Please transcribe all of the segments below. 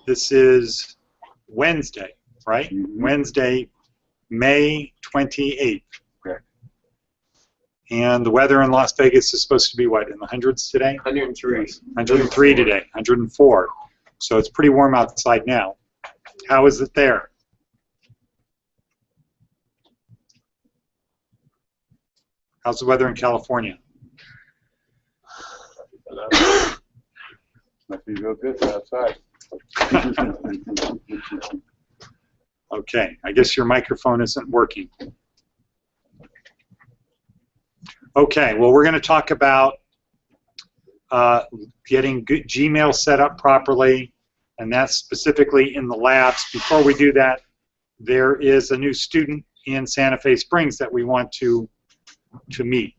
This is Wednesday, right? Mm-hmm. Wednesday, May 28th. Correct. And the weather in Las Vegas is supposed to be what, in the hundreds today? 103. 103 today, 104. So it's pretty warm outside now. How is it there? How's the weather in California? Must be real good outside. Okay, I guess your microphone isn't working. Okay, well, we're going to talk about getting good Gmail set up properly, and that's specifically in the labs. Before we do that, there is a new student in Santa Fe Springs that we want to meet.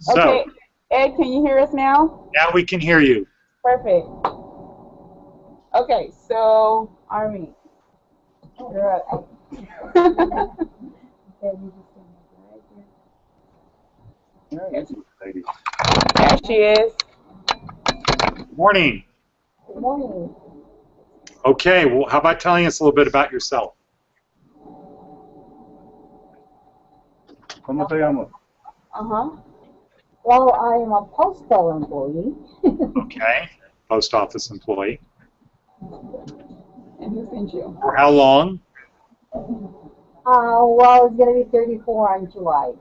So, okay, Ed, can you hear us now? now we can hear you. Perfect. Okay, so Army, you're up. There she is. Morning. Good morning. Okay, well, how about telling us a little bit about yourself? ¿Cómo te llamas? Well, I am a postal employee. Okay, post office employee. And who sent you? For how long? Well, it's going to be 34 in July.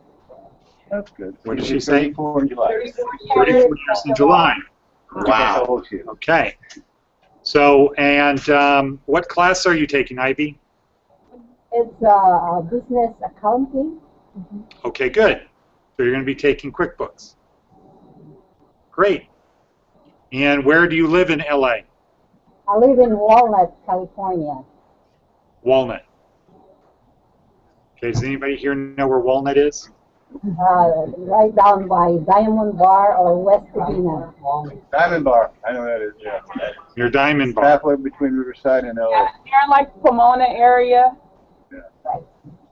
That's good. What did she say? 34 in July. 34 years in July. Wow. Okay. So, and what class are you taking, Ivy? It's business accounting. Okay, good. So you're going to be taking QuickBooks. Great. And where do you live in LA? I live in Walnut, California. Walnut. Okay, does anybody here know where Walnut is? Right down by Diamond Bar or West Covina. Diamond Bar. I know that is, yeah. Near Diamond Bar. Halfway between Riverside and LA. Yeah, you're like Pomona area. Yeah. Right.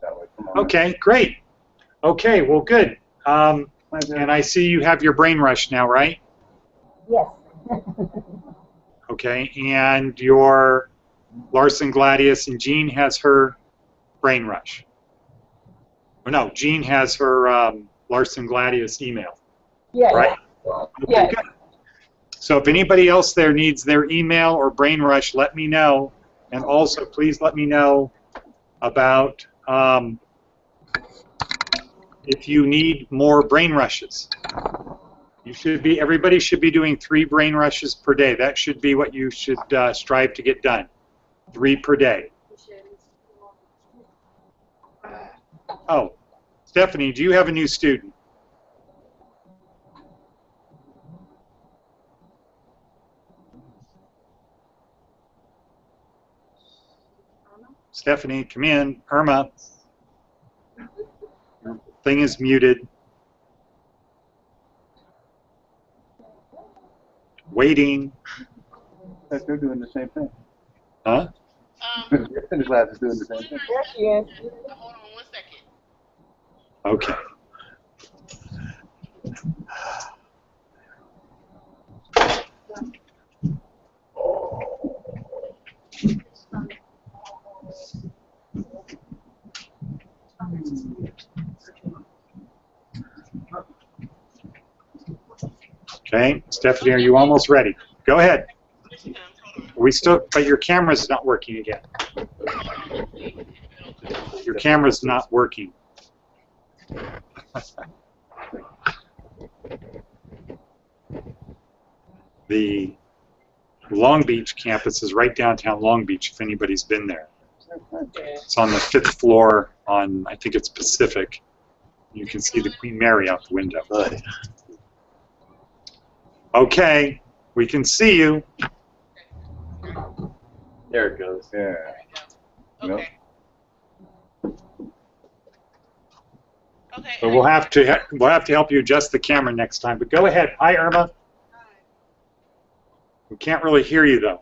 That way. Come on. Okay, great. Okay, well, good. And I see you have your brain rush now, right? Yes. Okay, and your Larson, Gladius, and Jean has her brain rush. Oh, no, Jean has her Larson, Gladius email, Yes. right? Yes. Good. So if anybody else there needs their email or brain rush, let me know. And also, please let me know about if you need more brain rushes. Everybody should be doing 3 brain rushes per day. That should be what you should strive to get done. 3 per day. Oh, Stephanie, do you have a new student? Stephanie, come in. Irma. Your thing is muted. Waiting. They're doing the same thing. Huh? The class is doing the same thing. There she is. Hold on 1 second. Okay. Okay, Stephanie, are you almost ready? Go ahead. But your camera's not working again. Your camera's not working. The Long Beach campus is right downtown Long Beach, if anybody's been there. It's on the 5th floor on, I think it's Pacific. You can see the Queen Mary out the window. Okay, we can see you. There it goes. Yeah. Okay. Okay. So we'll have to help you adjust the camera next time. But go ahead. Hi, Irma. We can't really hear you though.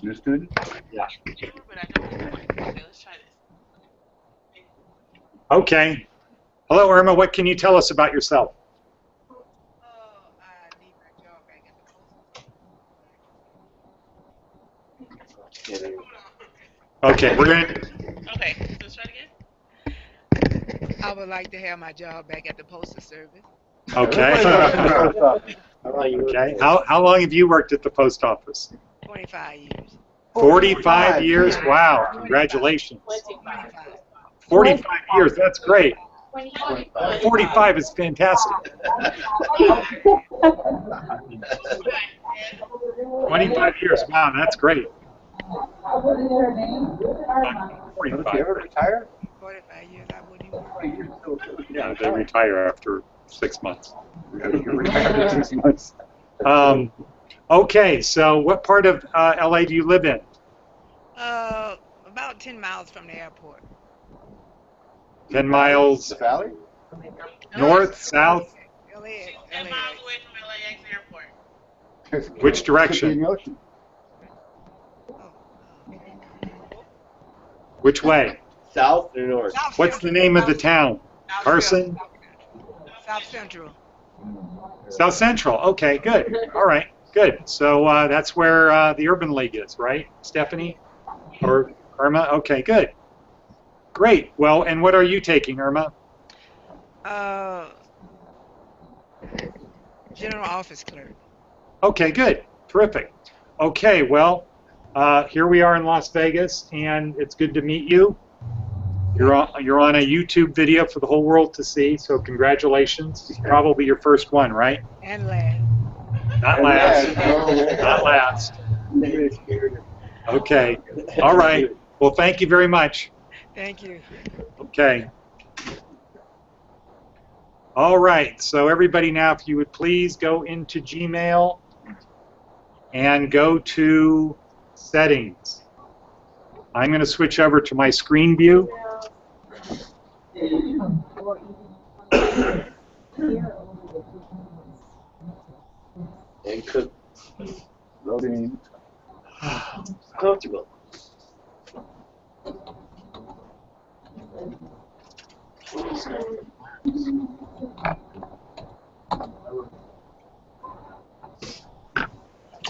New student? Yeah. Okay, let's try this. Okay. Hello, Irma. What can you tell us about yourself? I need my job back at the post. Okay, we're going to... Okay, let's try it again. I would like to have my job back at the Postal Service. Okay. Okay. How long have you worked at the post office? 25 years. 45 years? Wow. Congratulations. 45 years. That's great. 45 is fantastic. 25 years. Wow, that's great. What is your name? Did you 45. ever retire? 45 years, I wouldn't even work. Yeah, they retire after 6 months. You're retired in 6 months. Okay, so what part of LA do you live in? About 10 miles from the airport. 10 miles The Valley? north, south? LA, 10 LA. miles away from LAX airport. Which direction? Could be in the ocean. Which way? South or north? South What's the Central. name of the town? South Carson? South Central. South Central. Okay, good. All right, good. So that's where the Urban League is, right, Stephanie? Or Irma? Okay, good. Great. Well, and what are you taking, Irma? General office clerk. Okay, good. Terrific. Okay, well, here we are in Las Vegas, and it's good to meet you. You're on a YouTube video for the whole world to see, so congratulations. It's probably your first one, right? And last. Not last. Not last. Okay. All right. Well, thank you very much. Thank you. Okay. All right. So everybody now, if you would please go into Gmail and go to Settings. I'm going to switch over to my screen view. And cook. Loading. Comfortable.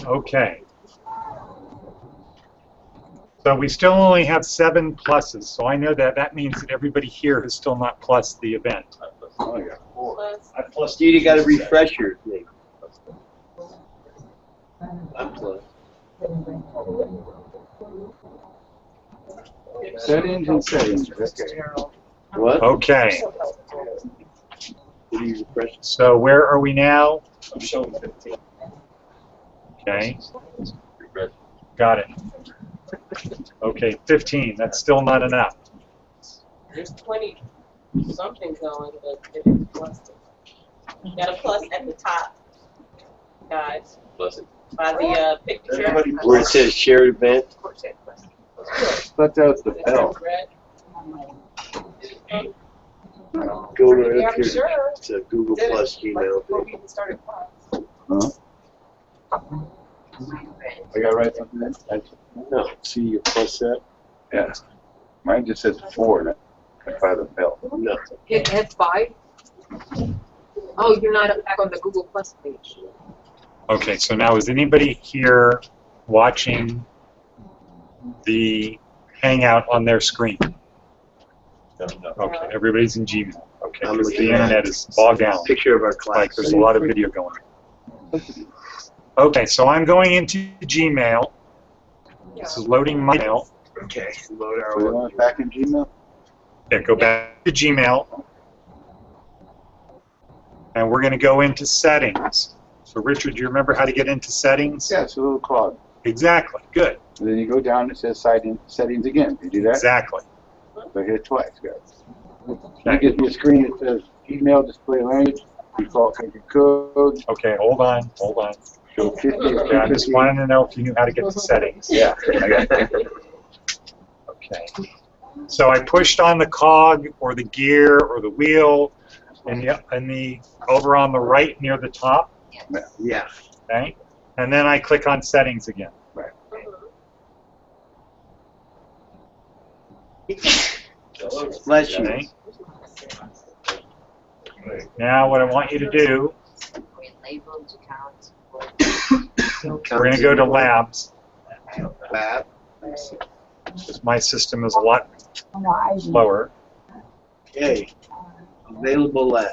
Okay. So we still only have 7 pluses, so I know that that means that everybody here has still not plussed the event. Oh, yeah. 4. I plus. Dude, you got to refresh your thing. I'm plus. Settings and settings. Okay. What? Okay. Did you refresh? So where are we now? Okay. Got it. Okay, 15. That's still not enough. There's 20 something going, but it is plus. You got a plus at the top, guys. Plus it. By the picture. Where it says shared event. But that was the bell. Go right Yeah, up here sure. to Google Plus Gmail. Before we even started class. Huh? I got to write something in? No. See your plus set? Yeah. Mine just says 4 now. By the bell. No. It has 5. Oh, you're not back on the Google Plus page. Okay, so now is anybody here watching the Hangout on their screen? Okay, everybody's in Gmail. Okay, I'm because the looking at internet is bogged down. Picture of our class. Like there's a lot of video going on. Okay, so I'm going into Gmail. This is loading my mail. Okay. Load So you our want it back in Gmail? Yeah, go back to Gmail. And we're going to go into Settings. So Richard, do you remember how to get into Settings? Yeah, it's a little clog. Exactly, good. And then you go down and it says settings again. You do that? Exactly. So hit it twice, guys. That gives me a screen that says email, display language, default country code, Okay, hold on. show 50. Okay, I just wanted to know if you knew how to get to Settings. Yeah. Okay. So I pushed on the cog or the gear or the wheel in the over on the right near the top. Yeah. Okay. And then I click on Settings again. Bless you. Okay. Now what I want you to do, we're going to go to labs. Lab. Because my system is a lot No, I slower. Okay. Available lab.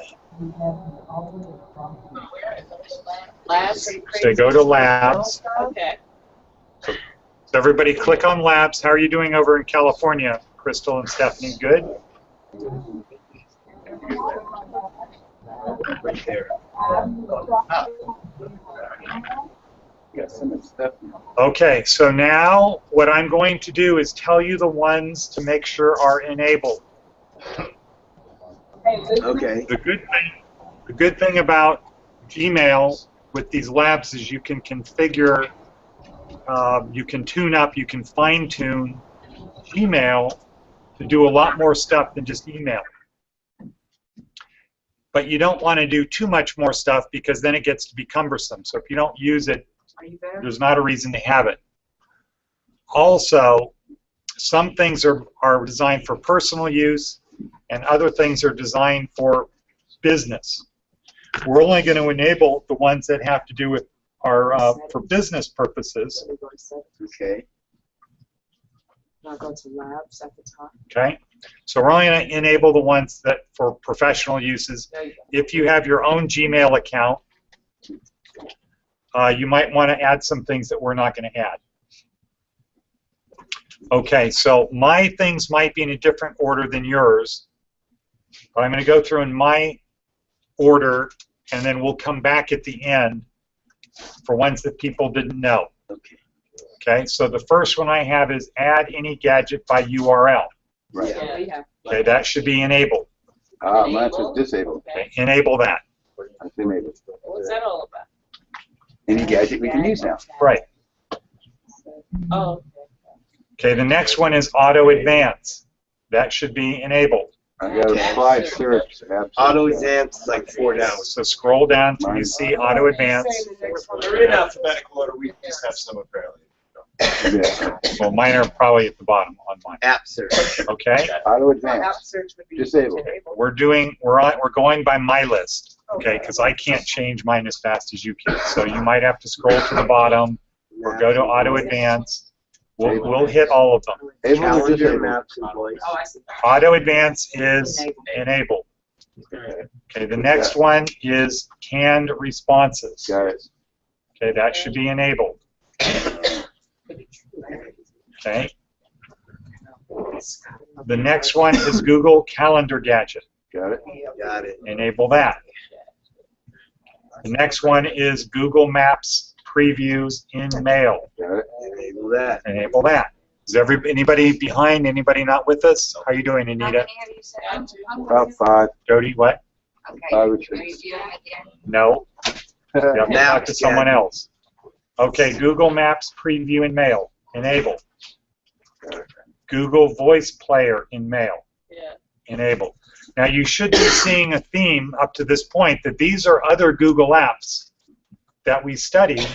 Labs. So go to labs. Okay. So everybody click on labs. How are you doing over in California, Crystal and Stephanie? Good? Right there. Got some of the stuff. Okay, so now what I'm going to do is tell you the ones to make sure are enabled. Okay. The good thing about Gmail with these labs is you can configure, you can tune up, you can fine tune Gmail to do a lot more stuff than just email. But you don't want to do too much more stuff because then it gets to be cumbersome. So if you don't use it, there's not a reason to have it. Also, some things are designed for personal use and other things are designed for business. We're only going to enable the ones that have to do with our for business purposes. Okay. Now go to labs at the top. Okay, so we're only going to enable the ones that for professional uses. If you have your own Gmail account, you might want to add some things that we're not going to add. Okay, so my things might be in a different order than yours, but I'm going to go through in my order, and then we'll come back at the end for ones that people didn't know. Okay. Okay, so the first one I have is add any gadget by URL. Right. Yeah. Okay, that should be enabled. Mine says disabled. Okay, enable that. That's enabled. What's that all about? Any gadget we can use now. Right. Oh. Okay, the next one is auto advance. That should be enabled. I got a applied search. Auto exams like 4 down. So scroll down till you see auto advance. They're in alphabetical order. We just have some apparently. Yeah. Well, mine are probably at the bottom on mine. App search. Okay, Auto advance. Disabled. we're going by my list. Okay, because I can't change mine as fast as you can. So you might have to scroll to the bottom or go to auto advance. We'll hit all of them. Able or Calendar, disabled? maps, and voice. Oh, I see. Auto advance is enabled. Okay, the next one is canned responses. Got it. Okay, that should be enabled. Okay. The next one is Google Calendar Gadget. Got it. Got it. Enable that. The next one is Google Maps previews in mail. Got it. Enable that. Enable that. Is anybody behind? Anybody not with us? How are you doing, Anita? About 5. Jody, what? 5 or 6. No. You have to talk to someone else. Okay, Google Maps preview in mail. Enable. Google Voice Player in mail. Yeah. Enable. Now you should be seeing a theme up to this point that these are other Google apps that we studied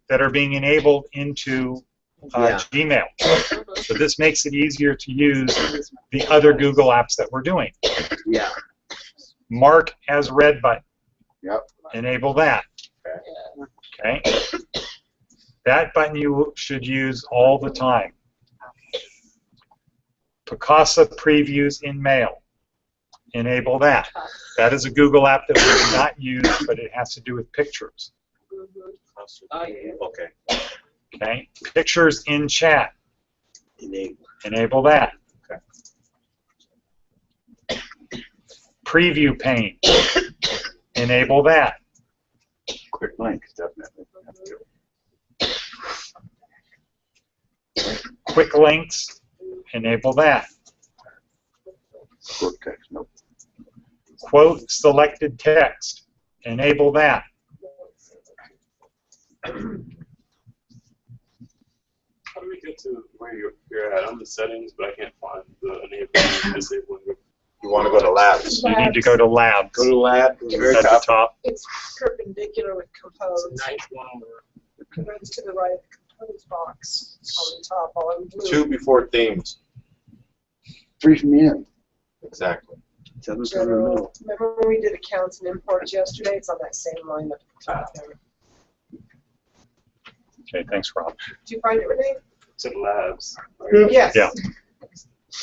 that are being enabled into Gmail. So this makes it easier to use the other Google apps that we're doing. Yeah. Mark as red button. Yep. Enable that. Okay. That button you should use all the time. Picasa previews in mail. Enable that. That is a Google app that we do not use, but it has to do with pictures. Oh, yeah. Okay. Okay. Pictures in chat. Enable. Enable that. Preview pane. Enable that. Quick links, definitely. Quick links. Enable that. Quote text, nope. Quote selected text. Enable that. How do we get to where you're at? I'm the settings, but I can't find the enabling and disabling. You want to go to labs. You need to go to labs. Go to lab. At the top. It's perpendicular with compose. It's a nice one. It runs to the right of the compose box on the top, all in blue. 2 before themes. 3 from the end. Exactly. Seven's in the middle. Remember when we did accounts and imports yesterday? It's on that same line at the top there. Okay, thanks, Rob. Did you find it, Renee? It's in labs. Yes. Yeah.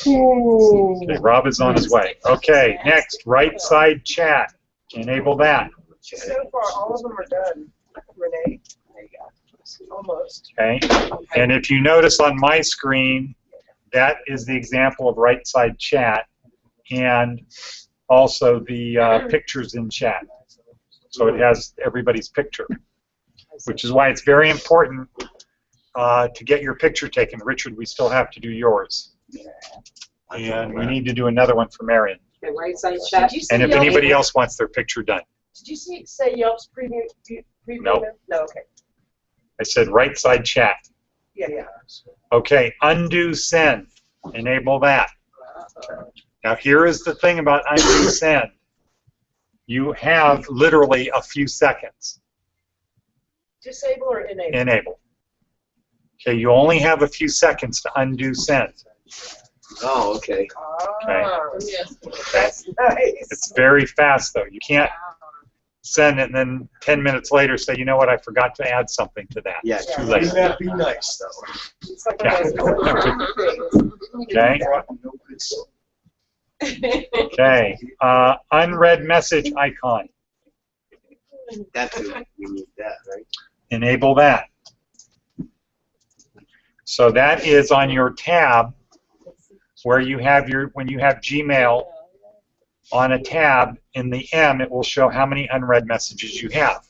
Okay, Rob is on his way. Okay, next, right side chat. Enable that. So far, all of them are done, Renee. Almost. Okay, and if you notice on my screen, that is the example of right side chat, and also the pictures in chat. So it has everybody's picture, which is why it's very important to get your picture taken. Richard, we still have to do yours. And we need to do another one for Marion. The right side chat. And if anybody else wants their picture done. Did you see it say Yelp's preview? No. No, okay. I said right side chat. Yeah. Okay, undo send. Enable that. Now here is the thing about undo send. You have literally a few seconds. Disable or enable? Enable. Okay, you only have a few seconds to undo send. Oh, okay. Okay. Yes. That's nice. It's very fast though. You can't send it and then 10 minutes later say, you know what, I forgot to add something to that. Yeah, Too late. Wouldn't that be nice, though? It's like Yeah. Okay. Okay. Unread message icon. That's it. We need that, right? Enable that. So that is on your tab where you have when you have Gmail on a tab in the M, it will show how many unread messages you have,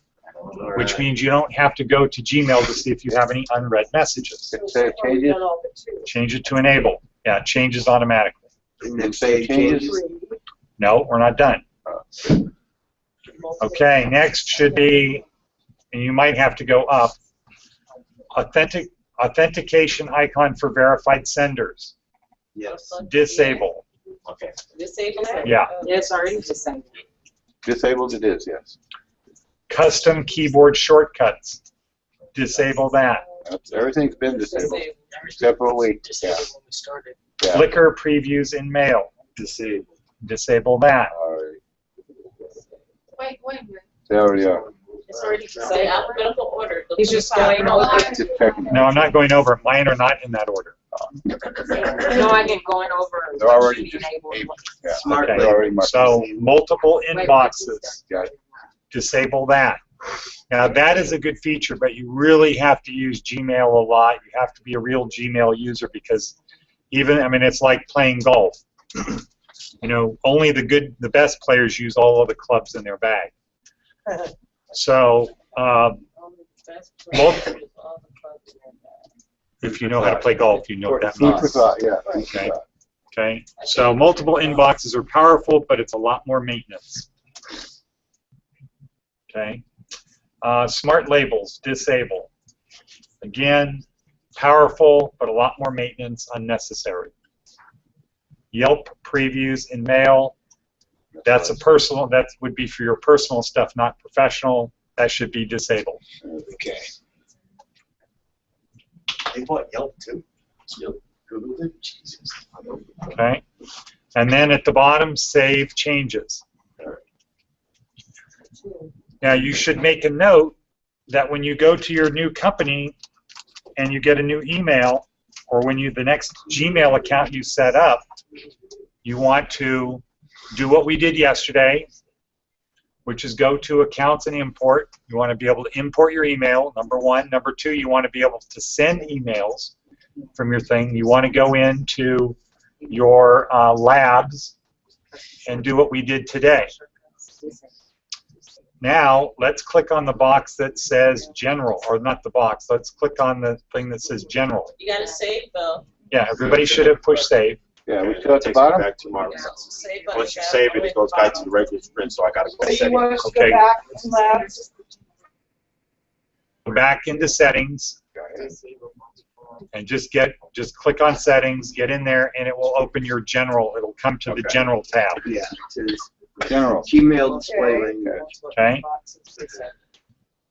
which means you don't have to go to Gmail to see if you have any unread messages. Change it. Change it to enable. Yeah, it changes automatically. And then say changes. No, we're not done. Okay, next should be, and you might have to go up, authentication icon for verified senders. Yes. Disable. Okay. Disable that? Yeah. It's already disabled. Disabled it is, yes. Custom keyboard shortcuts. Disable that. Everything's been disabled, except for we. Yeah. Yeah. Flickr previews in mail. Disable. Disable that. All right. Wait. They already are. It's already disabled. Alphabetical order. He's just going over. Just checking. No, I'm not going over. Mine are not in that order. No, I mean going over. They're already enabled. Yeah. Smart. Okay. They're already marked. So multiple inboxes. Got it. Disable that. Now that is a good feature, but you really have to use Gmail a lot. You have to be a real Gmail user because it's like playing golf. You know, only the best players use all of the clubs in their bag. So, if you know how to play golf, you know what that Food for means. thought, yeah. Okay. Okay. So multiple inboxes are powerful, but it's a lot more maintenance. Okay. Smart labels, disable. Again, powerful, but a lot more maintenance, unnecessary. Yelp previews in mail. That's that would be for your personal stuff, not professional. That should be disabled. Okay. They bought Yelp too. Yelp Googled it. Jesus. Okay. And then at the bottom, save changes. Now you should make a note that when you go to your new company and you get a new email, or when the next Gmail account you set up, you want to do what we did yesterday, which is go to accounts and import. You want to be able to import your email, number one. Number two, you want to be able to send emails from your thing. You want to go into your labs and do what we did today. Now, let's click on the box that says general, or not the box. Let's click on the thing that says general. You gotta save though. Yeah, everybody should have pushed save. Yeah, we still at the bottom? Back tomorrow. Save Once you save it, it goes back to the regular screen, so I gotta go So set you it. want us to Okay. go back to labs? Go back into settings and just click on settings, get in there, and it will open your general. It'll come to the general tab. Yeah. It says General. Gmail display language. Okay.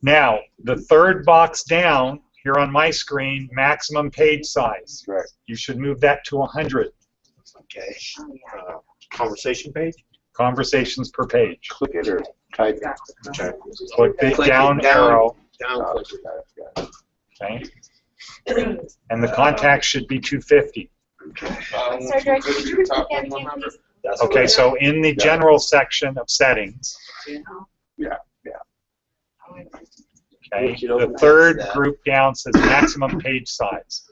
Now, the third box down here on my screen, maximum page size. Right. You should move that to 100. Okay. Conversation page? Conversations per page. Click it or type it. Click the Click it down down. arrow. Down, click. Okay. And the contact should be 250. Sir, George, could you repeat that again, please? Okay, so in the general section of settings, Yeah. okay, the third group down says maximum page size.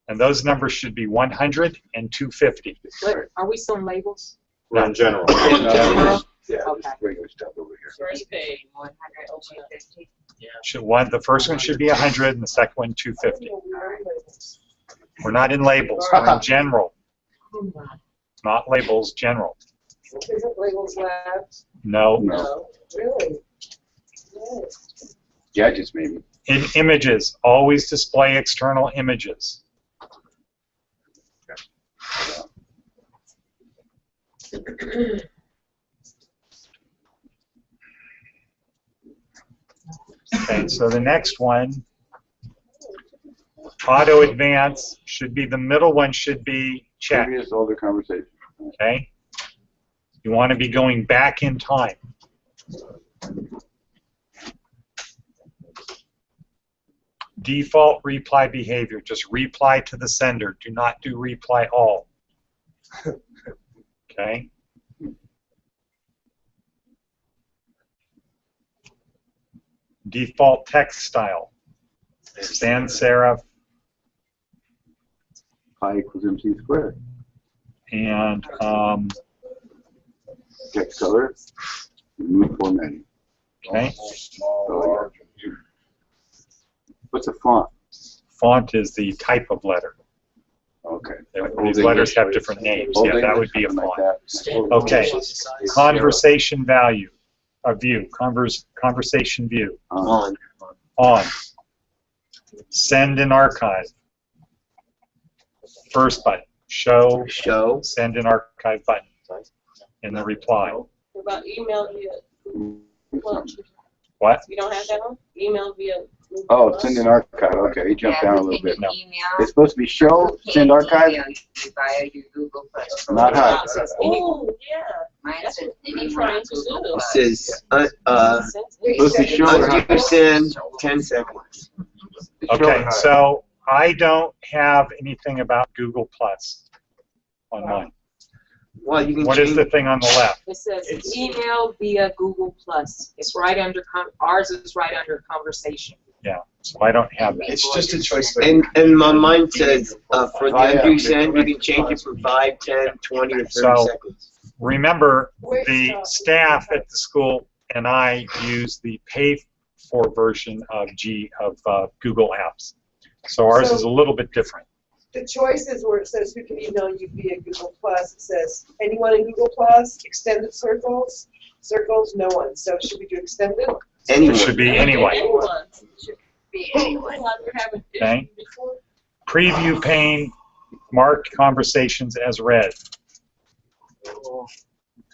And those numbers should be 100 and 250. Wait, are we still in labels? We're in general. Yeah, Okay. just regular stuff over here. First page. 150. The first one should be 100 and the second one 250. We're not in labels, we're in general. Not labels, general. Isn't labels labs? No. No. Really? Gadgets, maybe. In images, always display external images. Okay, so the next one, auto advance, should be the middle one should be checked. Previous older conversation. Okay? You want to be going back in time. Default reply behavior, just reply to the sender. Do not do reply all. Okay? Default text style. Sans serif Pi equals MC squared. and Text color. Remove formatting. okay. So, what's a font? Font is the type of letter. Okay. These letters have different names. Old Yeah, that English, would be a something font. like that. Okay. Conversation value, a view. Conversation view. On. On. Send and archive. First button. Show. Show. Send and archive button. In the reply. What about email via? Well, What? you don't have that one? Email via. Oh, send an archive. Okay, he jumped down a little bit. No. It's supposed to be show, send archive, Via your Google Plus. not hide. Oh, yeah. Mine That's says what we're trying to do. It says, Supposed to be show or hide. undo send 10 seconds. Okay, so I don't have anything about Google Plus on mine. Well, you can What change. is the thing on the left? It says email via Google Plus. It's right under, ours is right under conversation. Yeah, so I don't have that. It's just a choice. And my mind says for the Oh, yeah. undo send, you can change it from 5, 10, 20, or 30 So- seconds. Remember, the staff at the school and I use the pay-for version of Google Apps. So ours is a little bit different. The choices where it says who can email you via Google Plus, it says anyone in Google Plus, extended circles, no one. So should we do extended? Anyone. It should be anyone. Anyone. Be anyone. We're having Okay. issues before. Preview pane, mark conversations as read.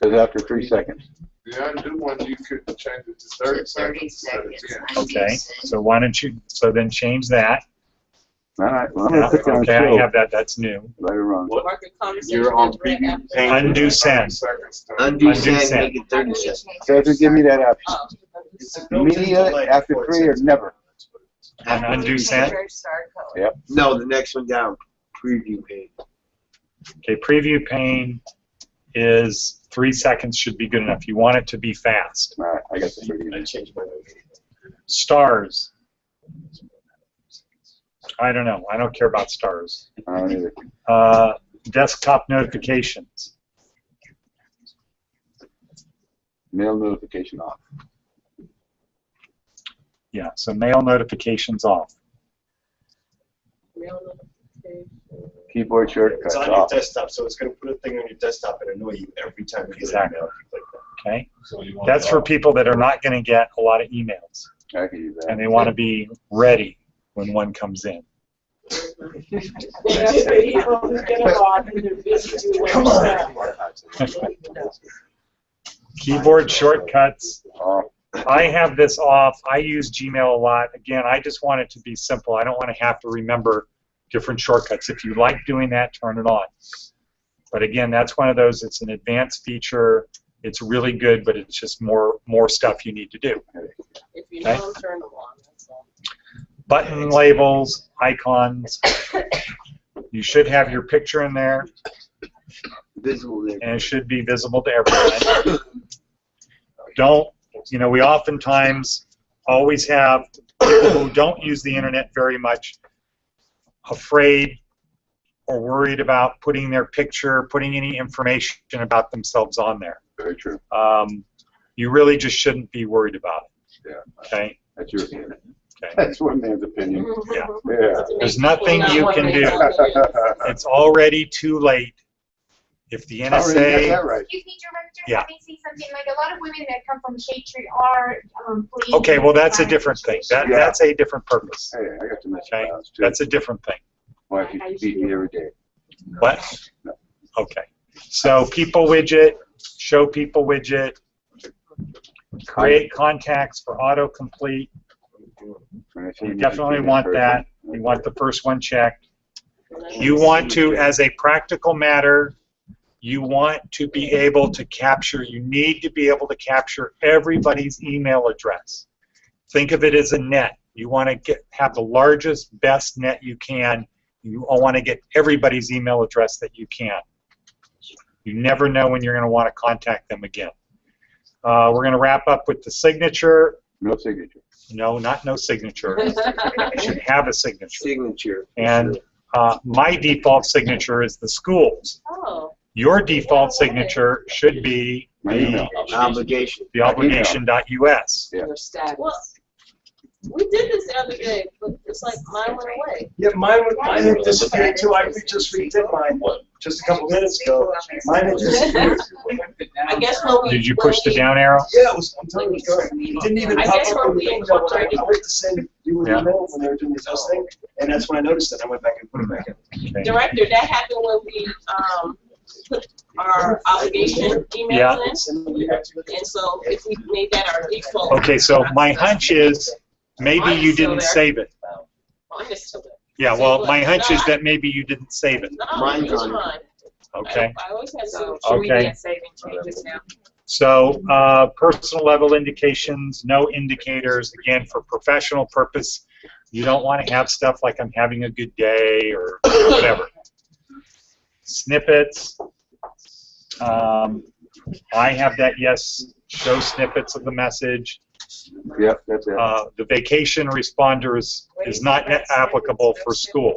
Says after 3 seconds. The undo one, you could change it to 30 30 seconds. seconds. Okay, so why don't you, so then change that. All right, well, I'm going to put down Okay, I show. have that, that's new. Right or wrong. Mark the conversation You're on as read preview after. pane. Undo send. Undo Undo send, send. make it 30 seconds. So if you give me that option. Oh, Immediate, after 3, or never. And undo send. Yep. No, the next one down. Preview page. Okay, preview pane is 3 seconds should be good enough. You want it to be fast. All right, I got the 30. I changed my mind. Stars. I don't know. I don't care about stars. I don't either. Desktop notifications. Mail notification off. Yeah, so mail notifications off. mail notification. Keyboard shortcuts It's on your off. desktop, so it's going to put a thing on your desktop and annoy you every time you get Exactly. an email. Like that. Okay, So you want that's it for off. people that are not going to get a lot of emails, I can use and that. they want to be ready when one comes in. That's the people who get a lot and they're busy doing other stuff. Keyboard shortcuts. Off. I have this off. I use Gmail a lot. Again, I just want it to be simple. I don't want to have to remember different shortcuts. If you like doing that, turn it on. But again, that's one of those, it's an advanced feature. It's really good, but it's just more stuff you need to do. If you Okay. know them, turn them on. That's all. Button labels, icons. You should have your picture in there, Visible there. and it should be visible to everyone. Don't, we oftentimes always have people who don't use the internet very much afraid or worried about putting their picture, putting any information about themselves on there. Very true. You really just shouldn't be worried about it. Yeah. Okay? That's your opinion. Okay. That's one man's opinion. Yeah. Yeah. There's nothing you can do. It's already too late. If the Already got NSA, that right. Excuse me, Director, Yeah. let me see something. Like a lot of women that come from Shade Tree are fleeing. okay, well that's a this different thing. situation. That's a different purpose. Hey, I got to mention Okay, that too. that's a different thing. Wife used to beat me every day. What? Okay. So people widget, show people widget, create contacts for autocomplete. You definitely want that. You want the first one checked. You want to, as a practical matter, you want to be able to capture, you need to be able to capture everybody's email address. Think of it as a net. You want to have the largest, best net you can. You want to get everybody's email address that you can. You never know when you're going to want to contact them again. We're going to wrap up with the signature. No signature. No, not no signature. You should have a signature. Signature. And my default signature is the school's. Oh. Your default signature should be My email. Obligation. the obligation.us. Yeah. Your status. Well, we did this the other day, but it's like mine went away. Yeah, mine had disappeared too. I just redid mine just a couple minutes ago. Mine had disappeared. I guess when we Did you push the down arrow? Yeah, I'm telling you, it didn't even I pop guess up when in we the email when I incorporated- went to send you an Yeah. email when they were doing this whole thing, and that's when I noticed it. I went back and put it back in. Okay. Director, that happened when we put our obligation Yeah. emails in. And so if we made that our default. Okay, so my hunch is maybe Mine's you still didn't there. save it. Mine is still there. Yeah, See well, what? my hunch No, is that maybe you didn't save it. No, Mine's it's on it. mine. Okay. I always have So to. should we Okay. be saving changes now? So personal level indications, no indicators. Again, for professional purpose, you don't want to have stuff like I'm having a good day or whatever. Snippets. I have that yes, show snippets of the message. Yep, that's it. The vacation responder is not applicable for school.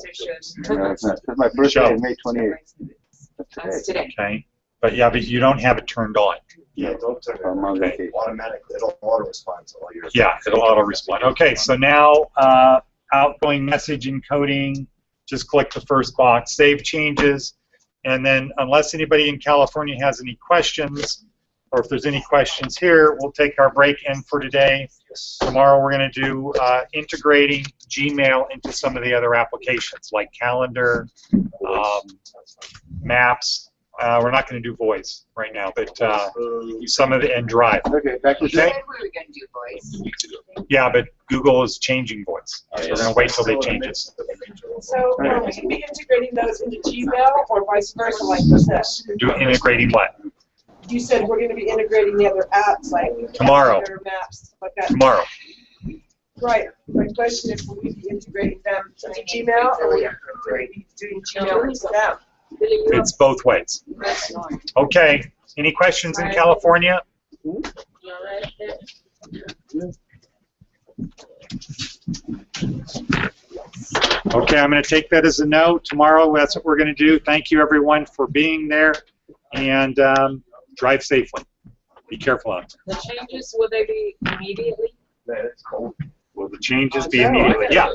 No, it's not. That's my birthday, Show. May 28th. That's That's today. today. Okay, but yeah, but you don't have it turned on. Yeah, don't turn it I'm on Okay. vacation. automatically. It'll auto respond to all yours. Yeah, it'll auto respond. Okay, so now outgoing message encoding. Just click the first box, save changes, and then unless anybody in California has any questions, or if there's any questions here, we'll take our break in for today. Tomorrow we're going to do integrating Gmail into some of the other applications like calendar, maps. We're not going to do voice right now, but some of the and Drive. Okay, back to We Okay. said we were gonna do voice. Yeah, but Google is changing voice. So we're going to wait till they change it. So are we be integrating those into Gmail or vice versa like you said? Do integrating what? You said we're going to be integrating the other apps like Tomorrow. calendar, maps, stuff like that. Tomorrow. Right. My question is, will we be integrating them into Gmail or will we be doing Gmail into them? It's both ways. Okay. Any questions in California? Okay, I'm going to take that as a no. Tomorrow, that's what we're going to do. Thank you, everyone, for being there, and drive safely. Be careful out there. The changes, will they be immediately? It's cold. Will the changes be immediately? Yeah.